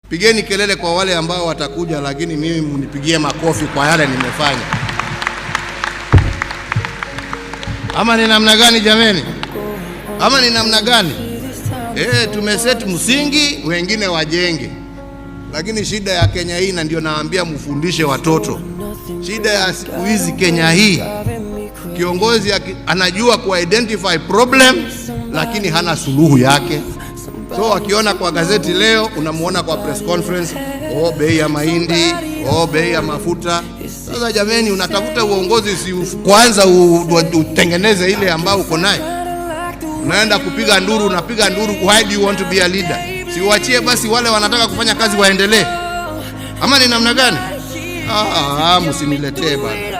Pigeni kelele kwa wale ambao watakuja, lakini mimi mnipigie makofi kwa yale nimefanya. Ama ni namna gani jameni? Ama ni namna gani? Tumeset msingi, wengine wajenge. Lakini shida ya Kenya hii, na ndio naambia mfundishe watoto. Shida ya siku hizi Kenya hii, kiongozi anajua ku-identify problem lakini hana suluhu yake. So akiona kwa gazeti leo, unamuona kwa press conference, bei ya mahindi, bei ya mafuta. Sasa jameni, unatafuta uongozi, si kwanza utengeneze ile ambao uko nayo. Unaenda kupiga nduru, unapiga nduru. Why do you want to be a leader? Si uachie basi wale wanataka kufanya kazi waendelee. Ama ni namna gani? Msiniletee bana.